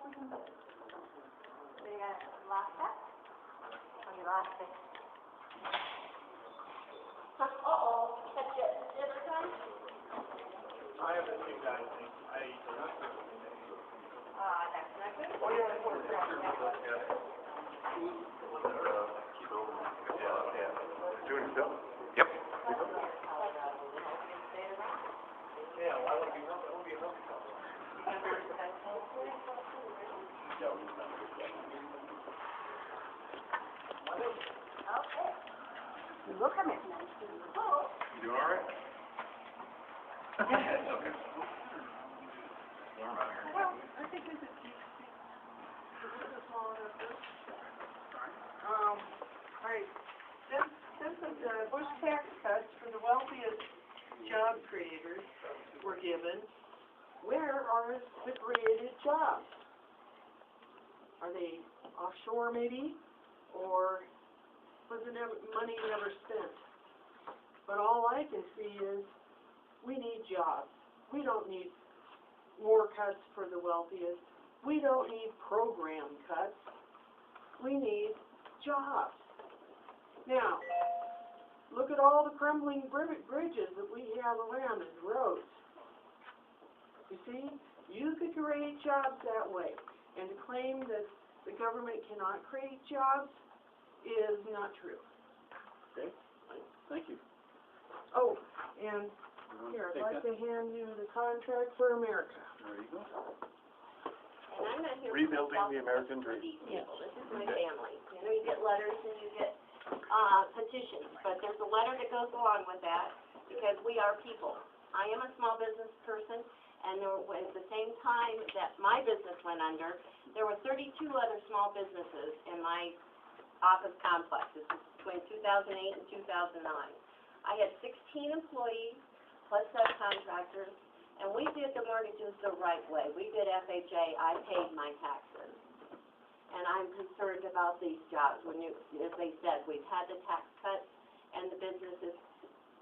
You lost that? Oh, you lost it. Uh-oh. Catch it every time? I haven't seen that. That's not good. Oh, yeah, that's what it's doing still? Yep. Yeah, why would it be rough? It would be rough. Okay. Look at me. Oh. You doing all right? Okay. Well, I think this is all right. Since the Bush tax cuts for the wealthiest job creators were given, where are the created jobs? Are they offshore maybe? Or was the money never spent? But all I can see is we need jobs. We don't need more cuts for the wealthiest. We don't need program cuts. We need jobs. Now, look at all the crumbling bridges that we have around and roads. You see, you could create jobs that way. And to claim that the government cannot create jobs is not true. Okay, thank you. Oh, and here, I'd like to hand you the contract for America. There you go. And I'm not here Rebuilding the American for dream. these people. This is my family. You know, you get letters and you get petitions, but there's a letter that goes along with that because we are people. I am a small business person, and at the same time that my business went under, there were 32 other small businesses in my office complex. This was between 2008 and 2009. I had 16 employees plus subcontractors, and we did the mortgages the right way. We did FHA. I paid my taxes. And I'm concerned about these jobs. When you, as they said, we've had the tax cuts, and the businesses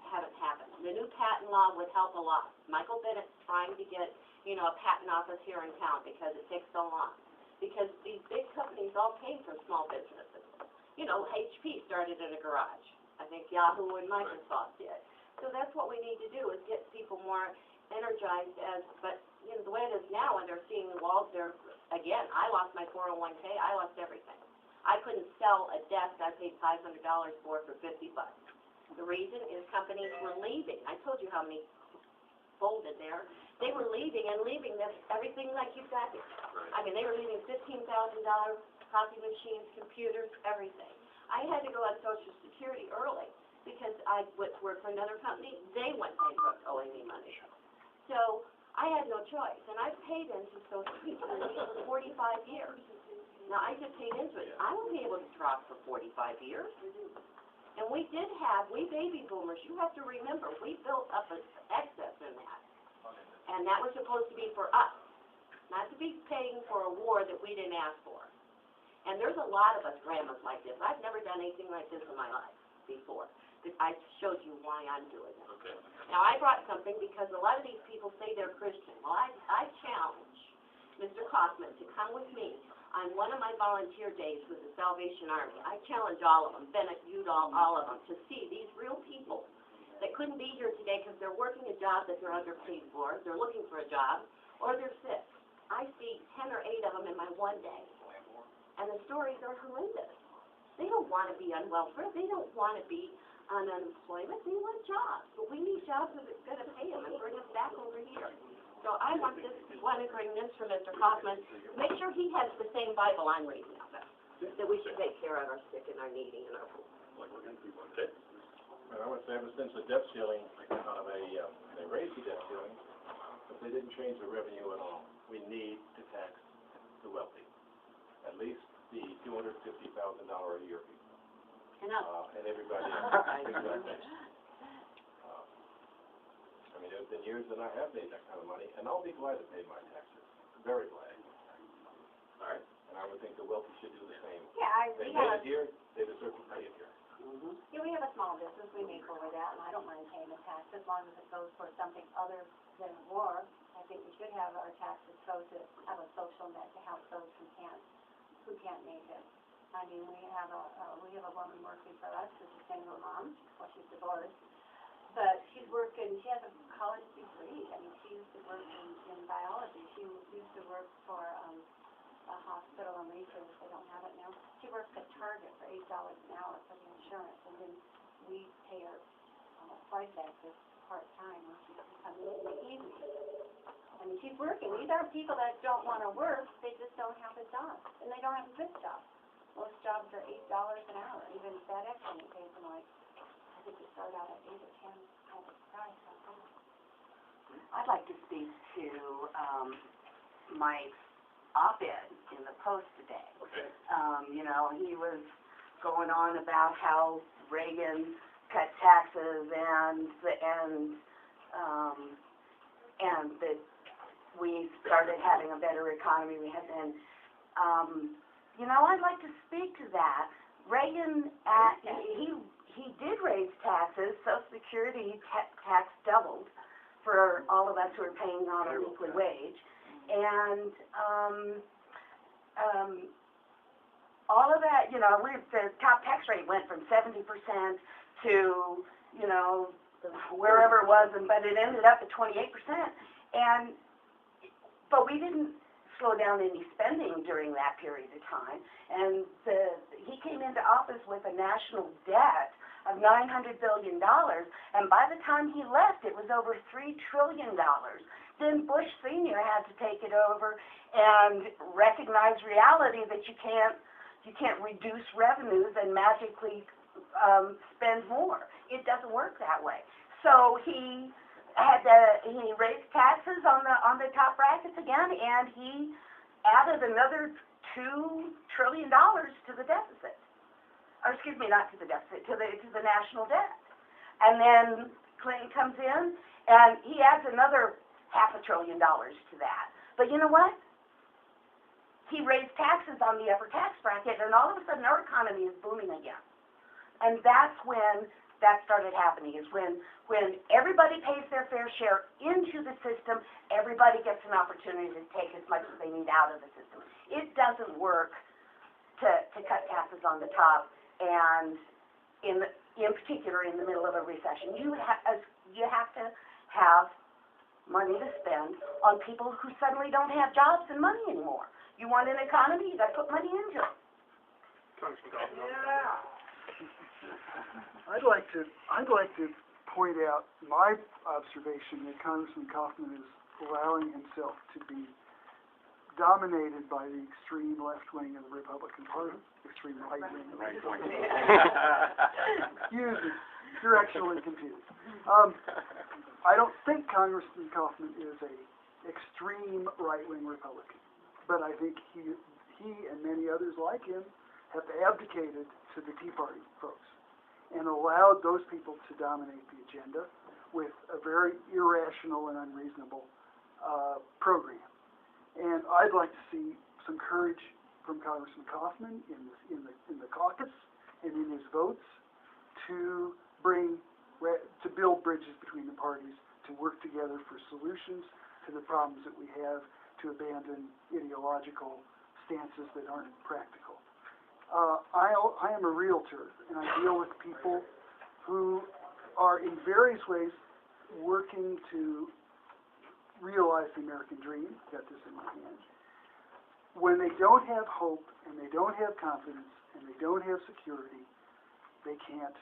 haven't happened. The new patent law would help a lot. Michael Bennett's trying to get, you know, a patent office here in town because it takes so long. Because these big companies all came from small businesses. You know, HP started in a garage. I think Yahoo and Microsoft did. So that's what we need to do is get people more energized but, you know, the way it is now, and they're seeing the walls there, again, I lost my 401k, I lost everything. I couldn't sell a desk I paid $500 for $50. The reason is companies were leaving. I told you how many folded there. They were leaving and leaving them everything like you've got here. I mean, they were leaving $15,000, copy machines, computers, everything. I had to go on Social Security early because I went to work for another company. They went bankrupt owing me money. So I had no choice, and I've paid into Social Security for 45 years. Now, I just paid into it. I won't be able to drop for 45 years. And we baby boomers, you have to remember, we built up an excess in that. And that was supposed to be for us, not to be paying for a war that we didn't ask for. And there's a lot of us grandmas like this. I've never done anything like this in my life before. I showed you why I'm doing it. Okay. Now, I brought something because a lot of these people say they're Christian. Well, I challenge Mr. Kaufman to come with me on one of my volunteer days with the Salvation Army. I challenge all of them, Bennett, Udall, all of them, to see these real people that couldn't be here today because they're working a job that they're underpaid for, they're looking for a job, or they're sick. I see 10 or 8 of them in my one day, and the stories are horrendous. They don't want to be on welfare. They don't want to be on unemployment. They want jobs, but we need jobs that's going to pay them and bring us back over here. So I want to bring this from Mr. Kaufman. Make sure he has the same Bible I'm reading of it, that we should take care of our sick and our needy and our poor. I would say ever since the debt ceiling, they raised the debt ceiling, but they didn't change the revenue at all. We need to tax the wealthy, at least the $250,000 a year people. And everybody else. I mean, there's been years that I have made that kind of money, and I'll be glad to pay my taxes. Very glad. All right. And I would think the wealthy should do the same. Yeah, They made it here, they deserve to pay it here. Yeah, we have a small business. We make over that, and I don't mind paying the tax as long as it goes for something other than war. Like think we should have our taxes go to have a social net to help those who can't make it. I mean, we have a woman working for us who's a single mom, well, she's divorced, but she's working, she has a college degree. I mean, she used to work in biology. She used to work for a hospital and research. They don't have it now. She works at Target for $8 an hour for the insurance, and then we pay her twice that just part-time when she comes in the evening. I mean, she's working. These aren't people that don't want to work. They just don't have a job, and they don't have a good job. Most jobs are $8 an hour. Even FedEx only pays them like, I think they start out at 8 or 10 at the price. I'd like to speak to Mike's op-ed in the Post today. Okay. You know, he was going on about how Reagan cut taxes and that we started having a better economy. You know, I'd like to speak to that. Reagan, he did raise taxes. Social Security tax doubled for all of us who are paying on a weekly wage. And all of that, you know, the top tax rate went from 70% to, you know, wherever it was, but it ended up at 28%. But we didn't slow down any spending during that period of time. And he came into office with a national debt of $900 billion, and by the time he left, it was over $3 trillion. Then Bush Sr. had to take it over and recognize reality that you can't reduce revenues and magically spend more. It doesn't work that way. So he raised taxes on the top brackets again, and he added another $2 trillion to the deficit. Or excuse me, not to the deficit, to the national debt. And then Clinton comes in, and he adds another $500 billion to that. But you know what? He raised taxes on the upper tax bracket, and all of a sudden our economy is booming again. And that's when that started happening, is when everybody pays their fair share into the system, everybody gets an opportunity to take as much as they need out of the system. It doesn't work to cut taxes on the top, and in particular in the middle of a recession. You have to have money to spend on people who suddenly don't have jobs and money anymore. You want an economy, you got to put money into it. Yeah. I'd like to point out my observation that Congressman Kaufman is allowing himself to be dominated by the extreme left wing of the Republican Party, extreme right wing. Excuse me, directionally confused. I don't think Congressman Kaufman is a extreme right wing Republican, but I think he and many others like him have abdicated to the Tea Party folks and allowed those people to dominate the agenda with a very irrational and unreasonable program. And I'd like to see some courage from Congressman Kaufman in the caucus and in his votes to build bridges between the parties, to work together for solutions to the problems that we have, to abandon ideological stances that aren't practical. I am a realtor, and I deal with people who are in various ways working to realize the American dream. Got this in my hand. When they don't have hope, and they don't have confidence, and they don't have security, they can't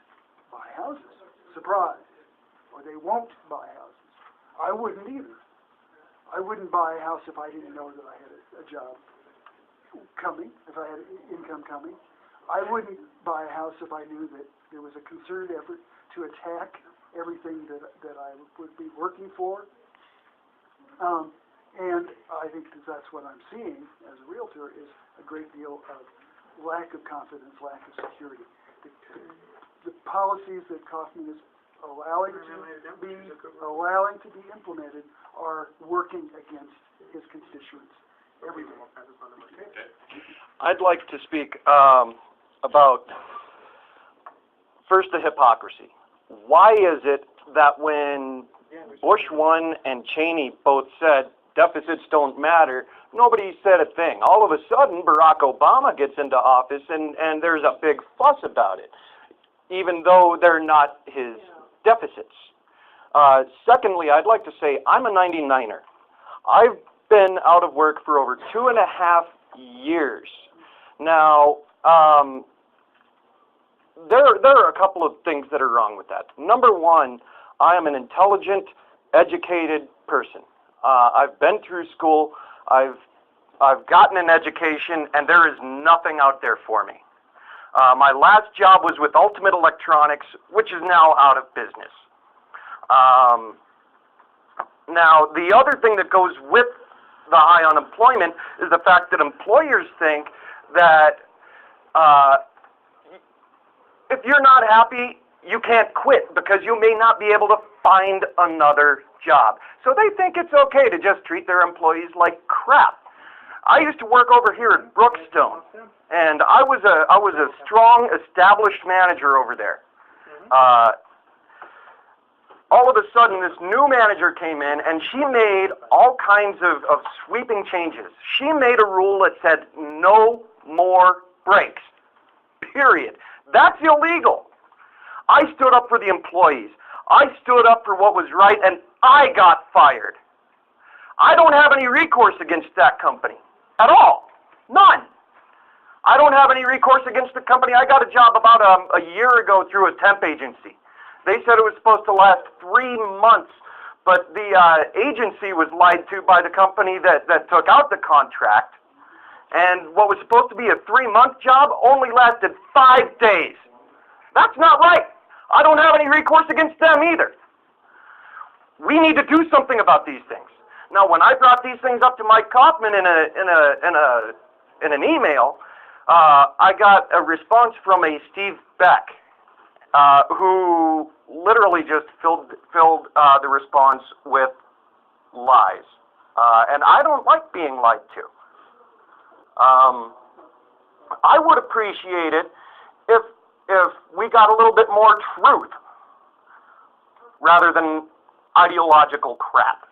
buy houses. Surprise. Or they won't buy houses. I wouldn't either. I wouldn't buy a house if I didn't know that I had a job coming, if I had income coming. I wouldn't buy a house if I knew that there was a concerted effort to attack everything that I would be working for. And I think that's what I'm seeing as a realtor, is a great deal of lack of confidence, lack of security. The policies that Kaufman is allowing to be implemented are working against his constituents every day. I'd like to speak about, first, the hypocrisy. Why is it that when Bush 1 and Cheney both said deficits don't matter, nobody said a thing. All of a sudden, Barack Obama gets into office, and there's a big fuss about it, even though they're not his deficits. Secondly, I'd like to say I'm a 99er. I've been out of work for over 2.5 years. Now, there are a couple of things that are wrong with that. Number one, I am an intelligent, educated person. I've been through school, I've gotten an education, and there is nothing out there for me. My last job was with Ultimate Electronics, which is now out of business. Now, the other thing that goes with the high unemployment is the fact that employers think that if you're not happy, you can't quit because you may not be able to find another job. So they think it's okay to just treat their employees like crap. I used to work over here at Brookstone, and I was a strong, established manager over there. All of a sudden, this new manager came in, and she made all kinds of sweeping changes. She made a rule that said no more breaks, period. That's illegal. I stood up for the employees. I stood up for what was right, and I got fired. I don't have any recourse against that company at all. None. I don't have any recourse against the company. I got a job about a year ago through a temp agency. They said it was supposed to last 3 months, but the agency was lied to by the company that took out the contract. And what was supposed to be a 3-month job only lasted 5 days. That's not right. I don't have any recourse against them either. We need to do something about these things. Now, when I brought these things up to Mike Kaufman in an email, I got a response from a Steve Beck, who literally just filled the response with lies. And I don't like being lied to. I would appreciate it if we got a little bit more truth rather than ideological crap.